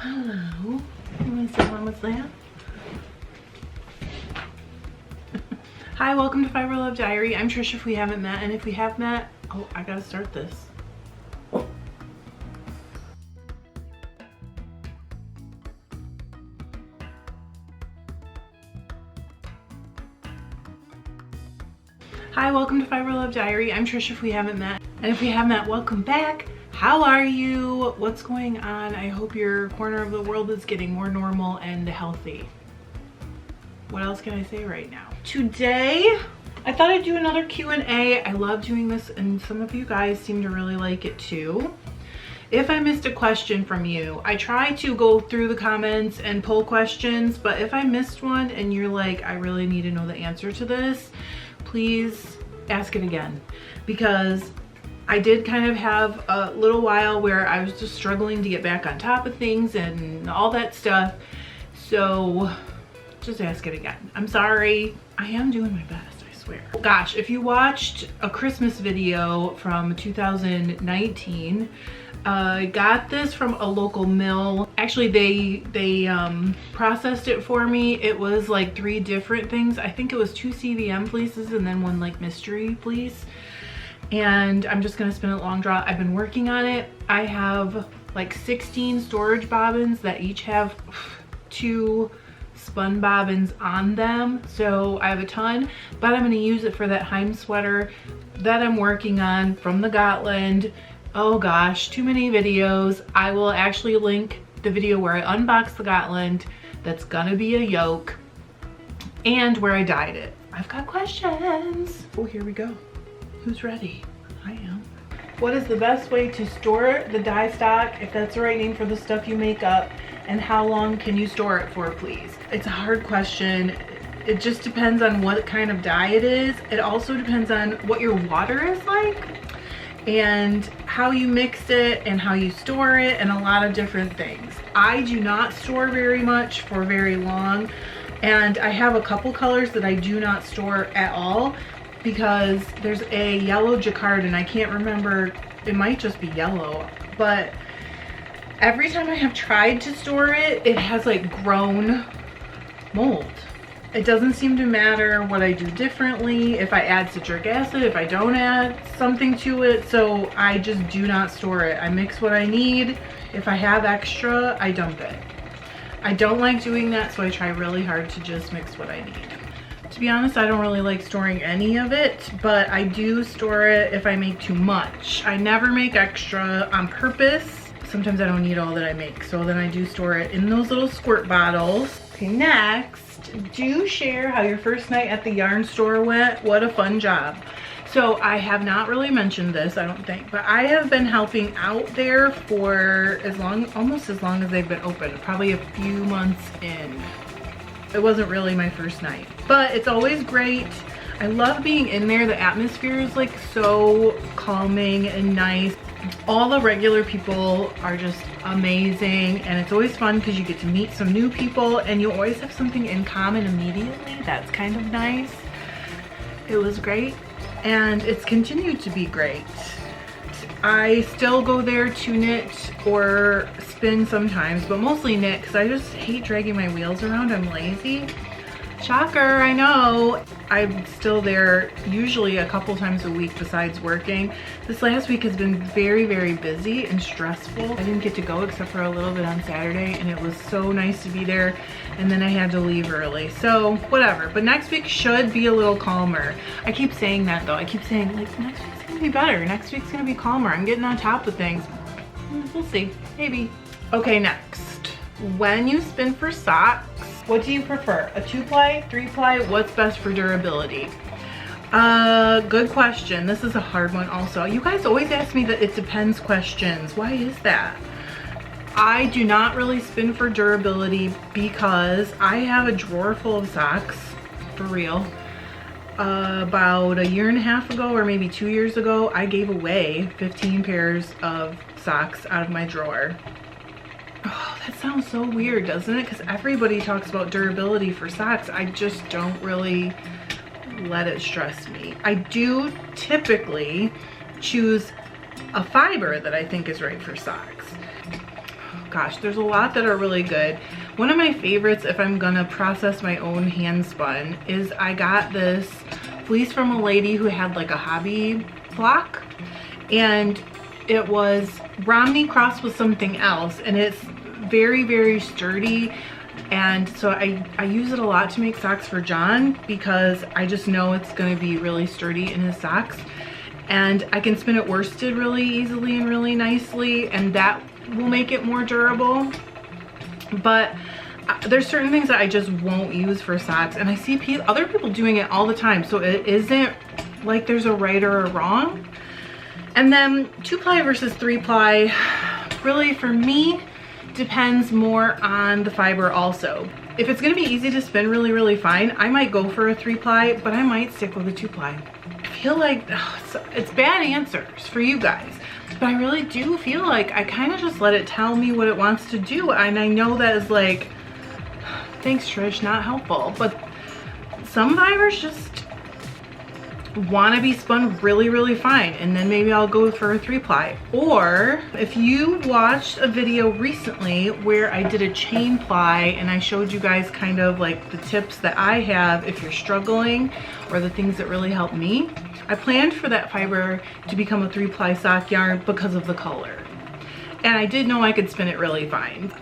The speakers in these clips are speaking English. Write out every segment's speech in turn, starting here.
Hello. You want to say Mama's Lamb? Hi, welcome to FiberLoveDiary. I'm Trisha if we haven't met, and if we have met, oh, I gotta start this. Hi, welcome to FiberLoveDiary. I'm Trisha if we haven't met, and if we have met, welcome back. How are you? What's going on? I hope your corner of the world is getting more normal and healthy. What else can I say right now? Today, I thought I'd do another Q&A. I love doing this, and some of you guys seem to really like it too. If I missed a question from you, I try to go through the comments and pull questions, but if I missed one and you're like, I really need to know the answer to this, please ask it again, because I did kind of have a little while where I was just struggling to get back on top of things and all that stuff. So just ask it again. I'm sorry. I am doing my best, I swear. Gosh, if you watched a Christmas video from 2019, I got this from a local mill. Actually, they processed it for me. It was like 3 different things. I think it was 2 CVM fleeces and then 1 like mystery fleece. And I'm just gonna spin it long draw. I've been working on it. I have like 16 storage bobbins that each have 2 spun bobbins on them. So I have a ton, but I'm gonna use it for that Heim sweater that I'm working on from the Gotland. Oh gosh, too many videos. I will actually link the video where I unboxed the Gotland. That's gonna be a yoke, and where I dyed it. I've got questions. Oh, here we go. Who's ready? I am. What is the best way to store the dye stock, if that's the right name for the stuff you make up, and how long can you store it for, please? It's a hard question. It just depends on what kind of dye it is. It also depends on what your water is like, and how you mix it, and how you store it, and a lot of different things. I do not store very much for very long, and I have a couple colors that I do not store at all, because there's a yellow jacquard, and I can't remember, it might just be yellow, but every time I have tried to store it, it has like grown mold. It doesn't seem to matter what I do differently, if I add citric acid, if I don't add something to it, so I just do not store it. I mix what I need. If I have extra, I dump it. I don't like doing that, so I try really hard to just mix what I need. To be honest, I don't really like storing any of it, but I do store it if I make too much. I never make extra on purpose. Sometimes I don't need all that I make, so then I do store it in those little squirt bottles. Okay, next, do share how your first night at the yarn store went. What a fun job. So I have not really mentioned this, I don't think, but I have been helping out there for almost as long as they've been open, probably a few months in. It wasn't really my first night, but it's always great. I love being in there. The atmosphere is like so calming and nice. All the regular people are just amazing, and it's always fun because you get to meet some new people and you always have something in common immediately. That's kind of nice. It was great, and it's continued to be great. I still go there to knit or spin sometimes, but mostly knit because I just hate dragging my wheels around. I'm lazy. Shocker, I know. I'm still there usually a couple times a week besides working. This last week has been very, very busy and stressful. I didn't get to go except for a little bit on Saturday, and it was so nice to be there, and then I had to leave early. So whatever, but next week should be a little calmer. I keep saying that though. I keep saying like next week's gonna be better. Next week's gonna be calmer. I'm getting on top of things. We'll see, maybe. Okay, next. When you spin for socks, what do you prefer? A 2-ply, 3-ply? What's best for durability? Good question. This is a hard one also. You guys always ask me the it depends questions. Why is that? I do not really spin for durability because I have a drawer full of socks, for real. About a year and a half ago, or maybe 2 years ago, I gave away 15 pairs of socks out of my drawer. Oh, that sounds so weird, doesn't it? Because everybody talks about durability for socks. I just don't really let it stress me. I do typically choose a fiber that I think is right for socks. Oh gosh, there's a lot that are really good. One of my favorites, if I'm gonna process my own hand spun, is I got this fleece from a lady who had like a hobby block, and it was Romney crossed with something else, and it's very, very sturdy. And so I use it a lot to make socks for John, because I just know it's going to be really sturdy in his socks, and I can spin it worsted really easily and really nicely, and that will make it more durable. But there's certain things that I just won't use for socks, and I see other people doing it all the time, so it isn't like there's a right or a wrong. And then 2-ply versus 3-ply, really for me, depends more on the fiber also. If it's gonna be easy to spin really, really fine, I might go for a 3-ply, but I might stick with a 2-ply. I feel like it's bad answers for you guys, but I really do feel like I kind of just let it tell me what it wants to do. And I know that is like, thanks Trish, not helpful, but some fibers just want to be spun really, really fine, and then maybe I'll go for a 3-ply. Or if you watched a video recently where I did a chain ply and I showed you guys kind of like the tips that I have if you're struggling, or the things that really help me, I planned for that fiber to become a 3-ply sock yarn because of the color, and I did know I could spin it really fine.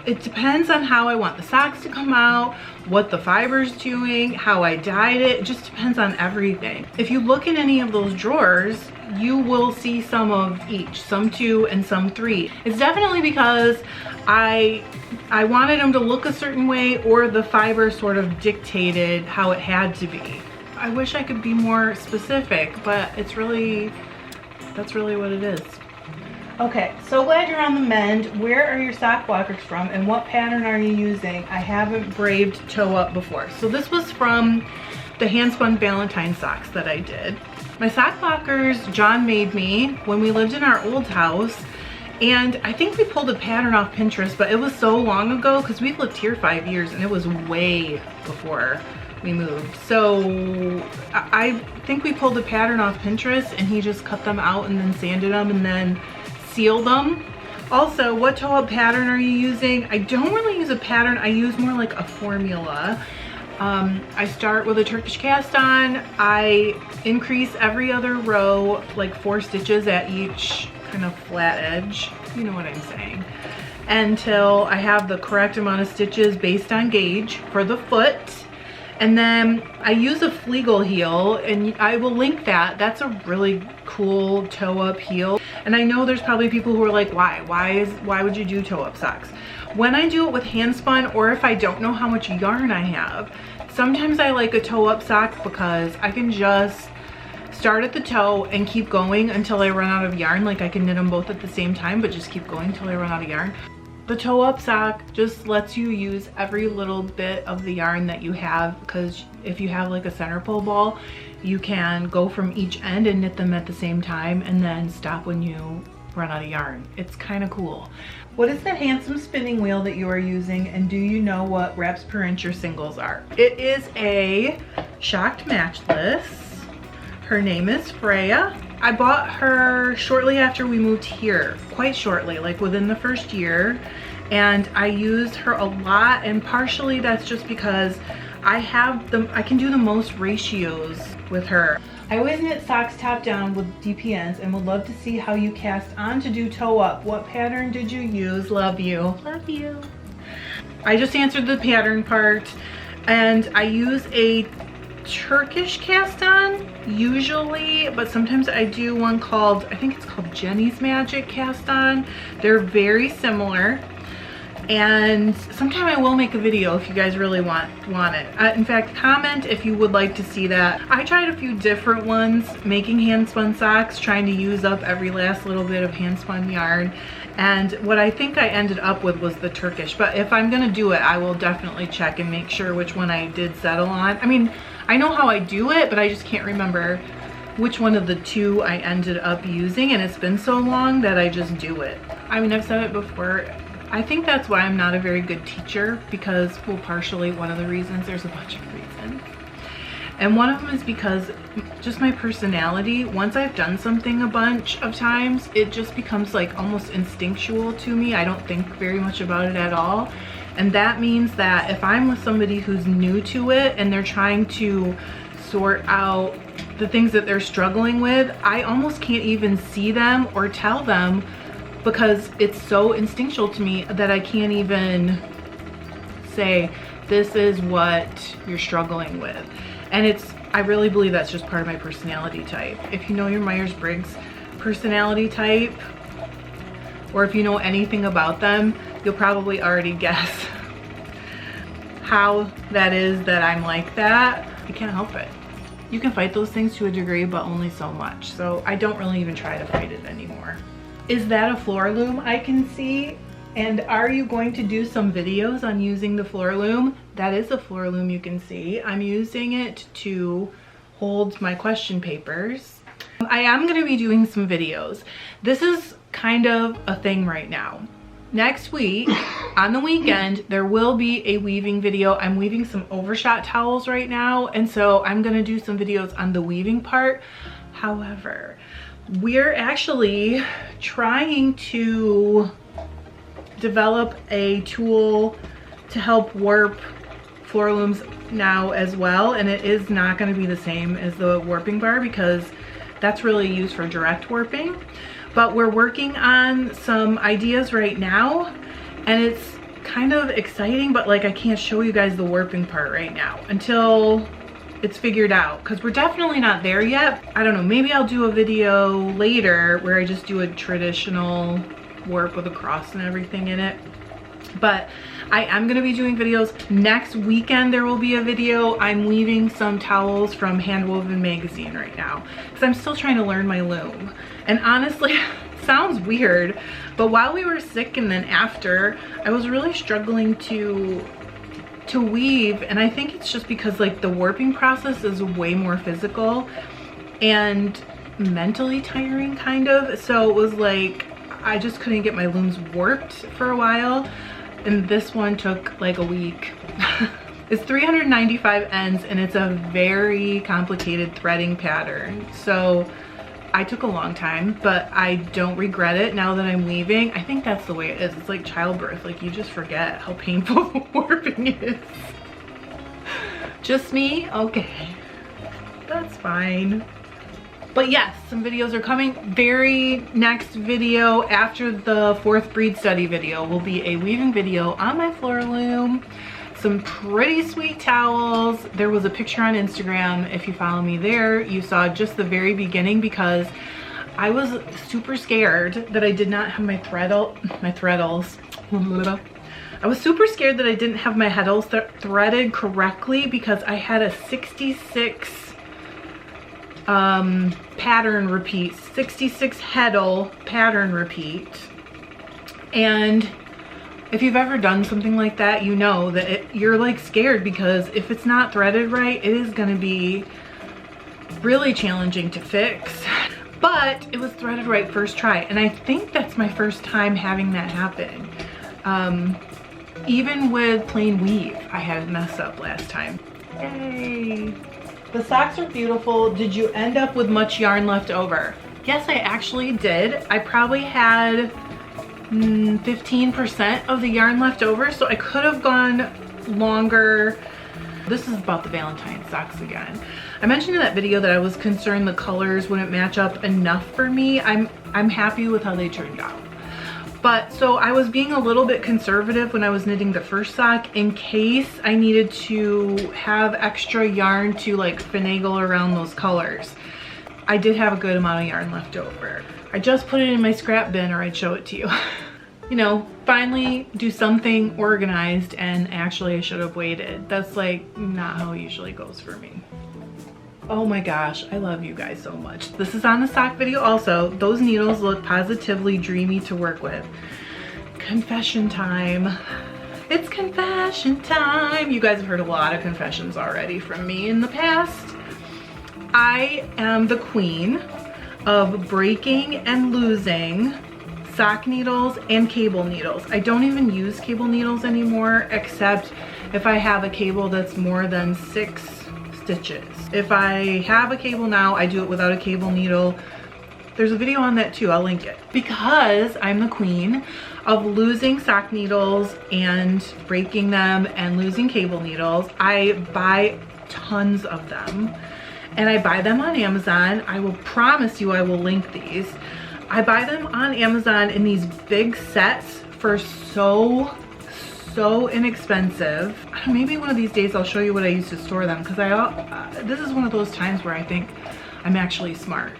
It depends on how I want the socks to come out, what the fiber's doing, how I dyed it. It just depends on everything. If you look in any of those drawers, you will see some of each, some 2 and some 3. It's definitely because I wanted them to look a certain way, or the fiber sort of dictated how it had to be. I wish I could be more specific, but that's really what it is. Okay, so glad you're on the mend. Where are your sock blockers from, and what pattern are you using? I haven't braved toe up before. So this was from the hand spun Valentine socks that I did. My sock blockers John made me when we lived in our old house, and I think we pulled a pattern off Pinterest, but it was so long ago because we've lived here 5 years, and it was way before we moved. So I think we pulled a pattern off Pinterest, and he just cut them out and then sanded them and then seal them. Also, what toe up pattern are you using? I don't really use a pattern, I use more like a formula. I start with a Turkish cast on. I increase every other row like 4 stitches at each kind of flat edge, you know what I'm saying, until I have the correct amount of stitches based on gauge for the foot. And then I use a Fleegle heel, and I will link that. That's a really cool toe up heel. And I know there's probably people who are like, why would you do toe up socks? When I do it with hand spun, or if I don't know how much yarn I have, sometimes I like a toe up sock because I can just start at the toe and keep going until I run out of yarn. Like I can knit them both at the same time, but just keep going until I run out of yarn. The toe up sock just lets you use every little bit of the yarn that you have, because if you have like a center pole ball, you can go from each end and knit them at the same time and then stop when you run out of yarn. It's kind of cool. What is that handsome spinning wheel that you are using, and do you know what wraps per inch your singles are? It is a Shocked Matchless. Her name is Freya. I bought her shortly after we moved here, quite shortly, like within the first year, and I use her a lot, and partially that's just because I can do the most ratios with her. I always knit socks top down with DPNs and would love to see how you cast on to do toe up. What pattern did you use? Love you. Love you. I just answered the pattern part, and I use a Turkish cast on usually, but sometimes I do one called, I think it's called Jenny's Magic cast on. They're very similar, and sometime I will make a video if you guys really want it. In fact, comment if you would like to see that. I tried a few different ones making hand spun socks, trying to use up every last little bit of hand spun yarn, and what I think I ended up with was the Turkish. But if I'm gonna do it, I will definitely check and make sure which one I did settle on. I mean, I know how I do it, but I just can't remember which one of the two I ended up using, and it's been so long that I just do it. I mean, I've said it before, I think that's why I'm not a very good teacher, because, well, partially one of the reasons, there's a bunch of reasons. And one of them is because just my personality, once I've done something a bunch of times, it just becomes like almost instinctual to me. I don't think very much about it at all. And that means that if I'm with somebody who's new to it and they're trying to sort out the things that they're struggling with, I almost can't even see them or tell them because it's so instinctual to me that I can't even say, this is what you're struggling with. And I really believe that's just part of my personality type. If you know your Myers-Briggs personality type, or if you know anything about them, you'll probably already guess how that is that I'm like that. I can't help it. You can fight those things to a degree, but only so much. So I don't really even try to fight it anymore. Is that a floor loom I can see? And are you going to do some videos on using the floor loom? That is a floor loom you can see. I'm using it to hold my question papers. I am going to be doing some videos. This is kind of a thing right now. Next week, on the weekend, there will be a weaving video. I'm weaving some overshot towels right now, and so I'm going to do some videos on the weaving part. However, we're actually trying to develop a tool to help warp floor looms now as well, and it is not going to be the same as the warping bar because that's really used for direct warping. But we're working on some ideas right now, and it's kind of exciting, but like I can't show you guys the warping part right now until it's figured out, because we're definitely not there yet. I don't know, maybe I'll do a video later where I just do a traditional warp with a cross and everything in it. But I am going to be doing videos. Next weekend there will be a video. I'm weaving some towels from Handwoven magazine right now because I'm still trying to learn my loom. And honestly, it sounds weird, but while we were sick and then after, I was really struggling to weave, and I think it's just because like the warping process is way more physical and mentally tiring kind of. So it was like I just couldn't get my looms warped for a while, and this one took like a week. It's 395 ends and it's a very complicated threading pattern, so I took a long time, but I don't regret it now that I'm weaving. I think that's the way it is. It's like childbirth, like you just forget how painful warping is. Just me? Okay, that's fine. But yes, some videos are coming. Very next video after the 4th breed study video will be a weaving video on my floor loom. Some pretty sweet towels. There was a picture on Instagram. If you follow me there, you saw just the very beginning because I was super scared that I did not have my threadles. I was super scared that I didn't have my heddles threaded correctly because I had a 66 pattern repeat, 66 heddle pattern repeat. And if you've ever done something like that, you know that you're like scared because if it's not threaded right, it is going to be really challenging to fix. But it was threaded right first try, and I think that's my first time having that happen. Even with plain weave, I had a mess up last time. Yay! The socks are beautiful. Did you end up with much yarn left over? Yes, I actually did. I probably had 15% of the yarn left over, so I could have gone longer. This is about the Valentine socks again. I mentioned in that video that I was concerned the colors wouldn't match up enough for me. I'm happy with how they turned out. But so I was being a little bit conservative when I was knitting the first sock in case I needed to have extra yarn to like finagle around those colors. I did have a good amount of yarn left over. I just put it in my scrap bin or I'd show it to you. You know, finally do something organized, and actually I should have waited. That's like not how it usually goes for me. Oh my gosh, I love you guys so much. This is on the sock video also. Those needles look positively dreamy to work with. Confession time. It's confession time. You guys have heard a lot of confessions already from me in the past. I am the queen of breaking and losing sock needles and cable needles. I don't even use cable needles anymore, except if I have a cable that's more than 6 stitches. If I have a cable now, I do it without a cable needle. There's a video on that too, I'll link it. Because I'm the queen of losing sock needles and breaking them and losing cable needles, I buy tons of them. And I buy them on Amazon. I will promise you I will link these. I buy them on Amazon in these big sets for so inexpensive. Maybe one of these days I'll show you what I used to store them, because this is one of those times where I think I'm actually smart.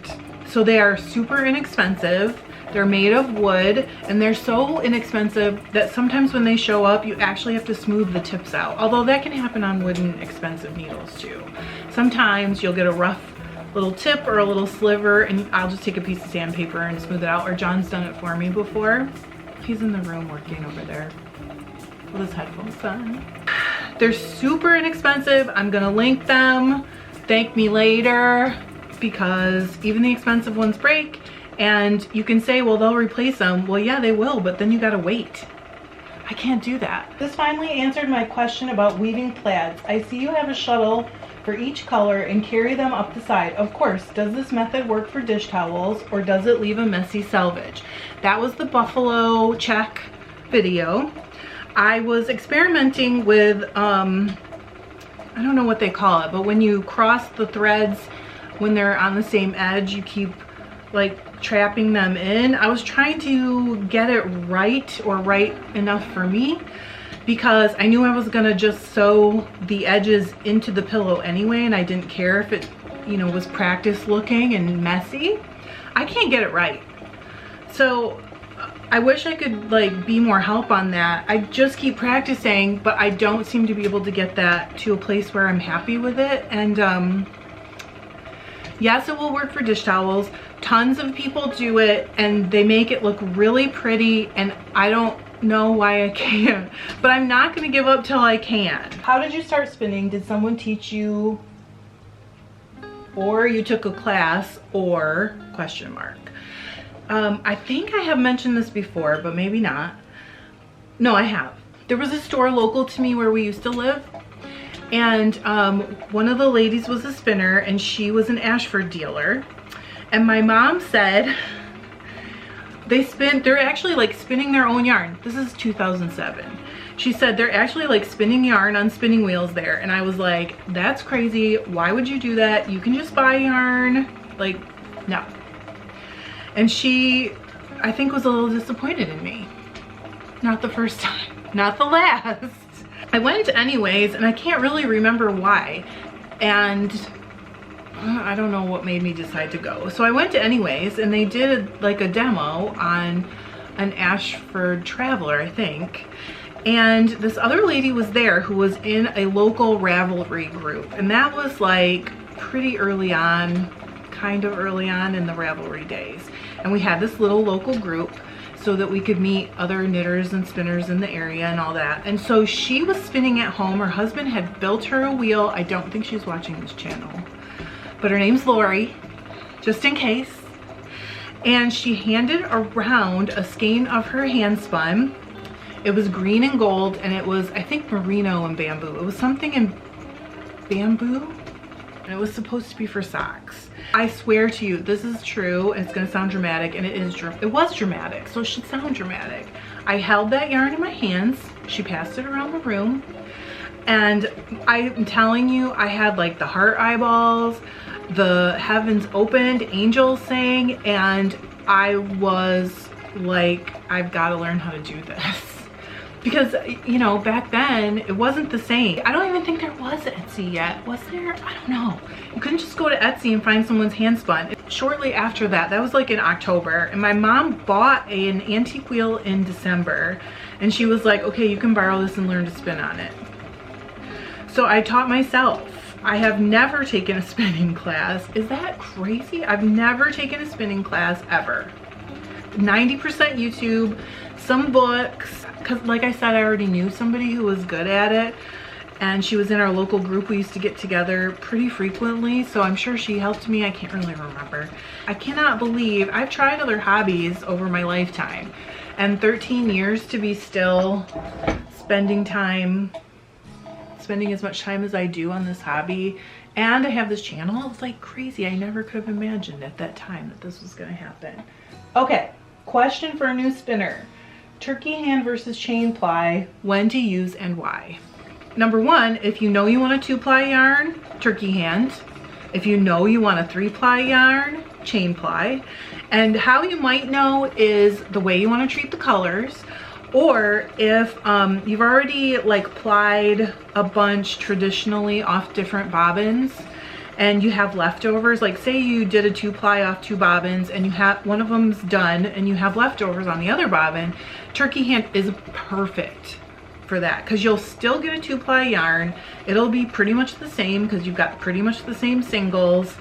So they are super inexpensive. They're made of wood, and they're so inexpensive that sometimes when they show up, you actually have to smooth the tips out. Although that can happen on wooden expensive needles too. Sometimes you'll get a rough little tip or a little sliver, and I'll just take a piece of sandpaper and smooth it out, or John's done it for me before. He's in the room working over there with his headphones on. They're super inexpensive. I'm gonna link them. Thank me later, because even the expensive ones break, and you can say, well, they'll replace them. Well, yeah, they will, but then you gotta wait. I can't do that. This finally answered my question about weaving plaids. I see you have a shuttle for each color and carry them up the side. Of course, does this method work for dish towels, or does it leave a messy selvage? That was the buffalo check video. I was experimenting with, I don't know what they call it, but when you cross the threads, when they're on the same edge, you keep like trapping them in. I was trying to get it right, or right enough for me, because I knew I was gonna just sew the edges into the pillow anyway, and I didn't care if it, you know, was practice looking and messy. I can't get it right. So I wish I could like be more help on that. I just keep practicing, but I don't seem to be able to get that to a place where I'm happy with it. And yes, it will work for dish towels. Tons of people do it and they make it look really pretty, and I don't know why I can't, but I'm not gonna give up till I can. How did you start spinning? Did someone teach you, or you took a class, or question mark? I think I have mentioned this before, but maybe not. No, I have. There was a store local to me where we used to live, and one of the ladies was a spinner, and she was an Ashford dealer. And my mom said they're actually like spinning their own yarn. This is 2007. She said they're actually like spinning yarn on spinning wheels there. And I was like, that's crazy. Why would you do that? You can just buy yarn. Like, no. And she, I think, was a little disappointed in me. Not the first time, not the last. I went anyways, and I can't really remember why. And I don't know what made me decide to go. So I went anyways, and they did like a demo on an Ashford Traveler, I think. And this other lady was there who was in a local Ravelry group. And that was like pretty early on, kind of early on in the Ravelry days. And we had this little local group so that we could meet other knitters and spinners in the area and all that. And so she was spinning at home. Her husband had built her a wheel. I don't think she's watching this channel, but her name's Lori, just in case. And she handed around a skein of her hand spun. It was green and gold, and it was, I think, merino and bamboo. It was something in bamboo, and it was supposed to be for socks. I swear to you, this is true, and it's gonna sound dramatic, and it was dramatic, so it should sound dramatic. I held that yarn in my hands. She passed it around the room, and I'm telling you, I had like the heart eyeballs, the heavens opened, angels sang, and I was like, I've got to learn how to do this. Because, you know, back then it wasn't the same. I don't even think there was Etsy yet. Was there? I don't know. You couldn't just go to Etsy and find someone's hand spun. Shortly after that, that was like in October, and my mom bought an antique wheel in December, and she was like, okay, you can borrow this and learn to spin on it. So I taught myself. I have never taken a spinning class. Is that crazy? I've never taken a spinning class ever. 90% YouTube, some books, because like I said, I already knew somebody who was good at it, and she was in our local group. We used to get together pretty frequently, so I'm sure she helped me. I can't really remember. I cannot believe I've tried other hobbies over my lifetime, and 13 years to be still spending time spending as much time as I do on this hobby and I have this channel. It's like crazy. I never could have imagined at that time that this was gonna happen. Okay, question for a new spinner. Turkey hand versus chain ply, when to use and why. Number one, if you know you want a 2-ply yarn, turkey hand. If you know you want a 3-ply yarn, chain ply. And how you might know is the way you want to treat the colors, or if you've already like plied a bunch traditionally off different bobbins and you have leftovers, like say you did a 2-ply off 2 bobbins and you have one of them's done and you have leftovers on the other bobbin, turkey hand is perfect for that because you'll still get a 2-ply yarn. It'll be pretty much the same because you've got pretty much the same singles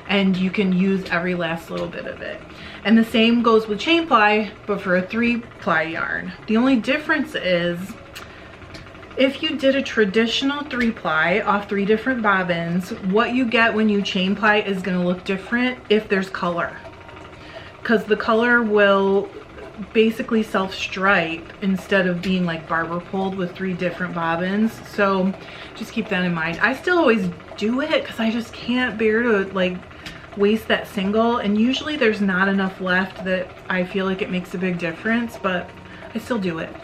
and you can use every last little bit of it. And the same goes with chain ply, but for a 3-ply yarn. The only difference is if you did a traditional 3-ply off 3 different bobbins, what you get when you chain ply is going to look different if there's color, because the color will basically self-stripe instead of being like barber pulled with 3 different bobbins. So just keep that in mind. I still always do it because I just can't bear to like waste that single, and usually there's not enough left that I feel like it makes a big difference, but I still do it.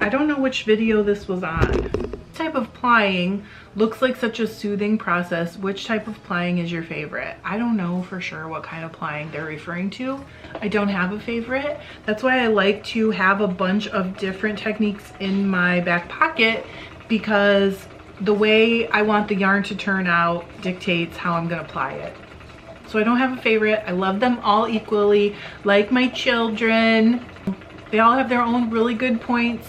I don't know which video this was on. This type of plying looks like such a soothing process. Which type of plying is your favorite? I don't know for sure what kind of plying they're referring to. I don't have a favorite. That's why I like to have a bunch of different techniques in my back pocket, because the way I want the yarn to turn out dictates how I'm gonna ply it. So I don't have a favorite. I love them all equally, like my children. They all have their own really good points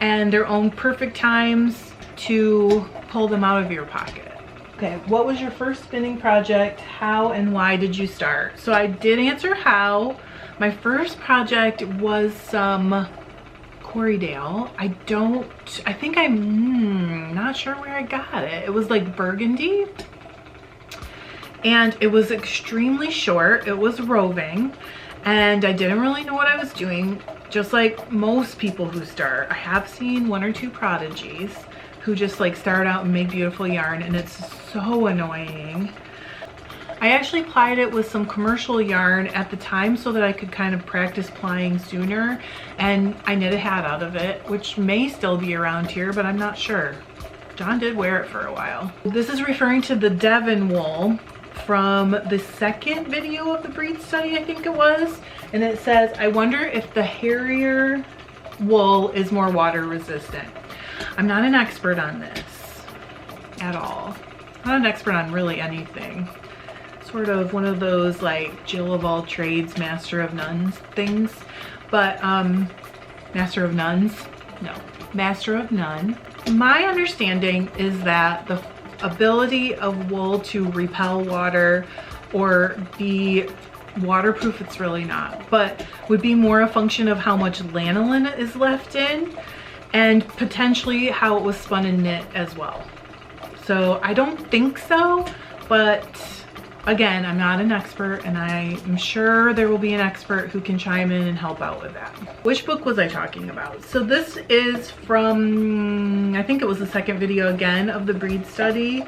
and their own perfect times to pull them out of your pocket. Okay, what was your first spinning project? How and why did you start? So I did answer how. My first project was some Corriedale. I think I'm not sure where I got it. It was like burgundy. And it was extremely short. It was roving. And I didn't really know what I was doing. Just like most people who start. I have seen 1 or 2 prodigies who just like start out and make beautiful yarn, and it's so annoying. I actually plied it with some commercial yarn at the time so that I could kind of practice plying sooner, and I knit a hat out of it, which may still be around here, but I'm not sure. John did wear it for a while. This is referring to the Devon wool from the second video of the breed study, I think it was, and it says, I wonder if the Harrier wool is more water resistant. I'm not an expert on this at all. I'm not an expert on really anything. Sort of one of those like Jill of all trades, master of nuns things, but master of nuns? No, master of none. My understanding is that the ability of wool to repel water or be waterproof, it's really not, but would be more a function of how much lanolin is left in and potentially how it was spun and knit as well. So I don't think so, but again, I'm not an expert, and I'm sure there will be an expert who can chime in and help out with that. Which book was I talking about? So this is from, I think it was the second video again of the breed study.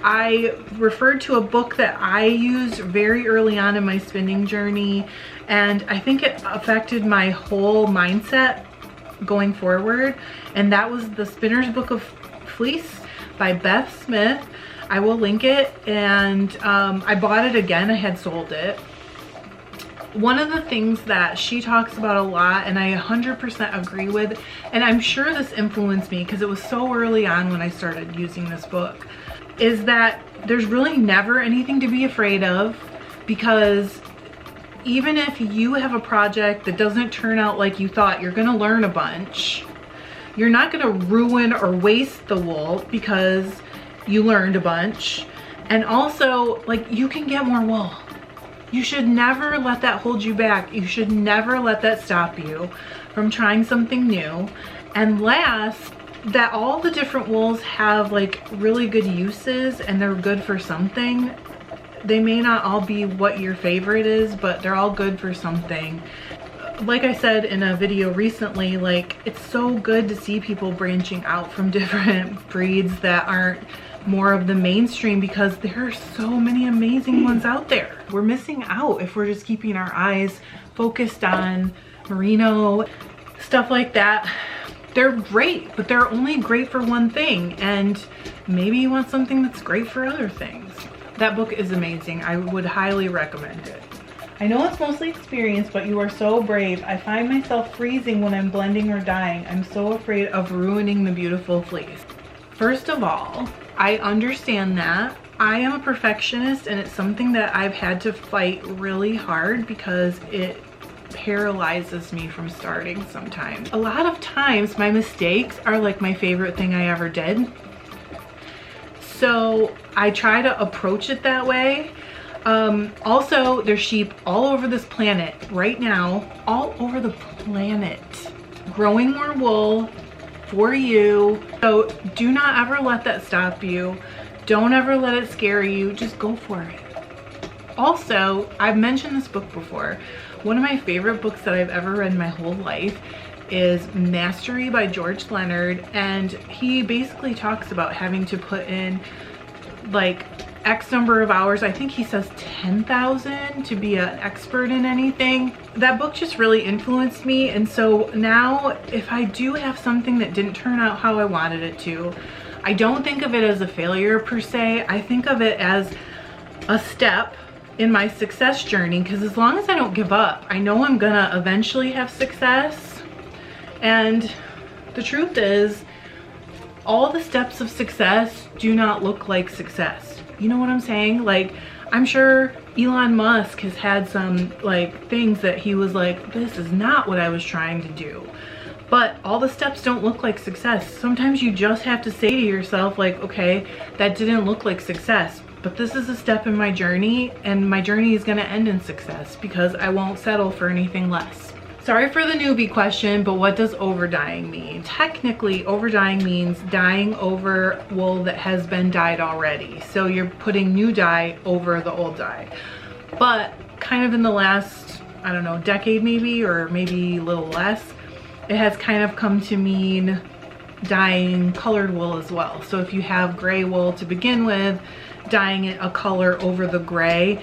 I referred to a book that I used very early on in my spinning journey, and I think it affected my whole mindset going forward, and that was The Spinner's Book of Fleece by Beth Smith. I will link it, and I bought it again. I had sold it. One of the things that she talks about a lot, and I 100% agree with, and I'm sure this influenced me because it was so early on when I started using this book, is that there's really never anything to be afraid of, because even if you have a project that doesn't turn out like you thought, you're gonna learn a bunch. You're not gonna ruin or waste the wool because you learned a bunch. And also, like, you can get more wool. You should never let that hold you back. You should never let that stop you from trying something new. And last, that all the different wools have like really good uses and they're good for something. They may not all be what your favorite is, but they're all good for something. like I said in a video recently, like, it's so good to see people branching out from different breeds that aren't more of the mainstream, because there are so many amazing ones out there. We're missing out if we're just keeping our eyes focused on merino, stuff like that. They're great, but they're only great for one thing, and maybe you want something that's great for other things. That book is amazing. I would highly recommend it. I know it's mostly experience, but you are so brave. I find myself freezing when I'm blending or dyeing. I'm so afraid of ruining the beautiful fleece. First of all, I understand that. I am a perfectionist, and it's something that I've had to fight really hard because it paralyzes me from starting sometimes. A lot of times my mistakes are like my favorite thing I ever did. So I try to approach it that way. Also, there's sheep all over this planet right now, all over the planet, growing more wool for you. So do not ever let that stop you. Don't ever let it scare you. Just go for it. Also, I've mentioned this book before. One of my favorite books that I've ever read in my whole life is Mastery by George Leonard, and he basically talks about having to put in like X number of hours. I think he says 10,000 to be an expert in anything. That book just really influenced me, and so now if I do have something that didn't turn out how I wanted it to, I don't think of it as a failure per se. I think of it as a step in my success journey, because as long as I don't give up, I know I'm gonna eventually have success. And the truth is, all the steps of success do not look like success. You know what I'm saying? Like, I'm sure Elon Musk has had some like things that he was like, this is not what I was trying to do. But all the steps don't look like success. Sometimes you just have to say to yourself like, okay, that didn't look like success, but this is a step in my journey, and my journey is gonna end in success because I won't settle for anything less. Sorry for the newbie question, but what does overdying mean? Technically, overdying means dyeing over wool that has been dyed already. So you're putting new dye over the old dye. But kind of in the last, I don't know, decade maybe, or maybe a little less, it has kind of come to mean dyeing colored wool as well. So if you have gray wool to begin with, dyeing it a color over the gray.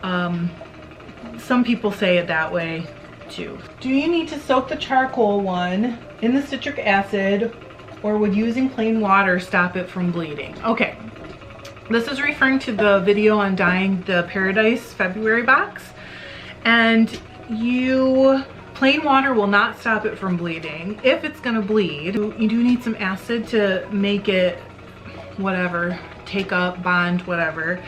Some people say it that way too. Do you need to soak the charcoal one in the citric acid, or would using plain water stop it from bleeding? Okay, this is referring to the video on dyeing the Paradise February box, and plain water will not stop it from bleeding. If it's gonna bleed, you do need some acid to make it whatever, take up, bond, whatever.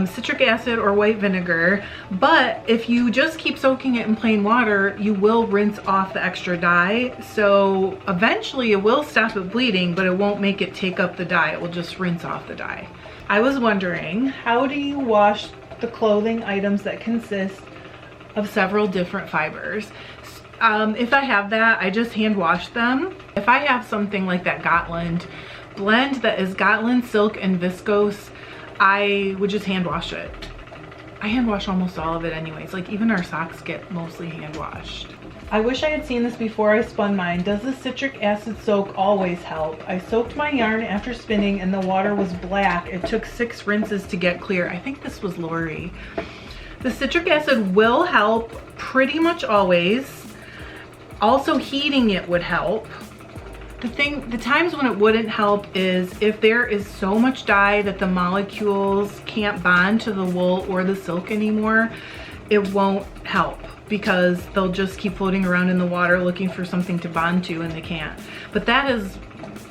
Citric acid or white vinegar. But if you just keep soaking it in plain water, you will rinse off the extra dye. So eventually it will stop it bleeding, but it won't make it take up the dye. It will just rinse off the dye. I was wondering, how do you wash the clothing items that consist of several different fibers? If I have that, I just hand wash them. If I have something like that Gotland blend that is Gotland, silk, and viscose, I would just hand wash it. I hand wash almost all of it anyways. Like, even our socks get mostly hand washed. I wish I had seen this before I spun mine. Does the citric acid soak always help? I soaked my yarn after spinning and the water was black. It took 6 rinses to get clear. I think this was Lori. The citric acid will help pretty much always. Also, heating it would help. The times when it wouldn't help is if there is so much dye that the molecules can't bond to the wool or the silk anymore, it won't help, because they'll just keep floating around in the water looking for something to bond to, and they can't. But that is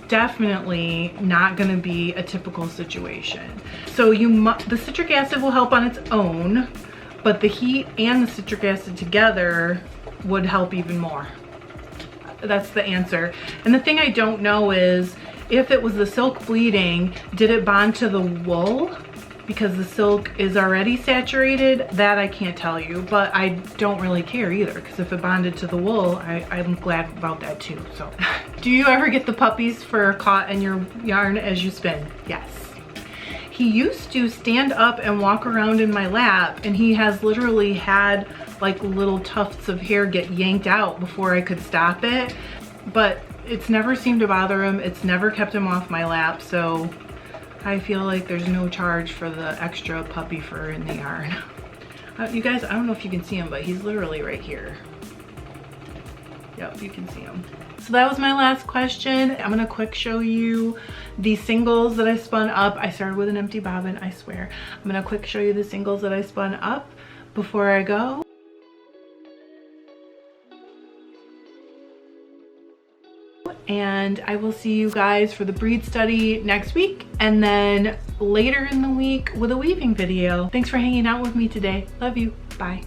definitely not going to be a typical situation. So the citric acid will help on its own, but the heat and the citric acid together would help even more. That's the answer. And the thing I don't know is, if it was the silk bleeding, did it bond to the wool? Because the silk is already saturated. That I can't tell you, but I don't really care either, because if it bonded to the wool, I'm glad about that too. So, do you ever get the puppies fur caught in your yarn as you spin? Yes. He used to stand up and walk around in my lap, and he has literally had like little tufts of hair get yanked out before I could stop it. But it's never seemed to bother him. It's never kept him off my lap. So I feel like there's no charge for the extra puppy fur in the yarn. You guys, I don't know if you can see him, but he's literally right here. Yep, you can see him. So that was my last question. I'm gonna quick show you the singles that I spun up. I started with an empty bobbin, I swear. I'm gonna quick show you the singles that I spun up before I go. And I will see you guys for the breed study next week, and then later in the week with a weaving video. Thanks for hanging out with me today. Love you. Bye.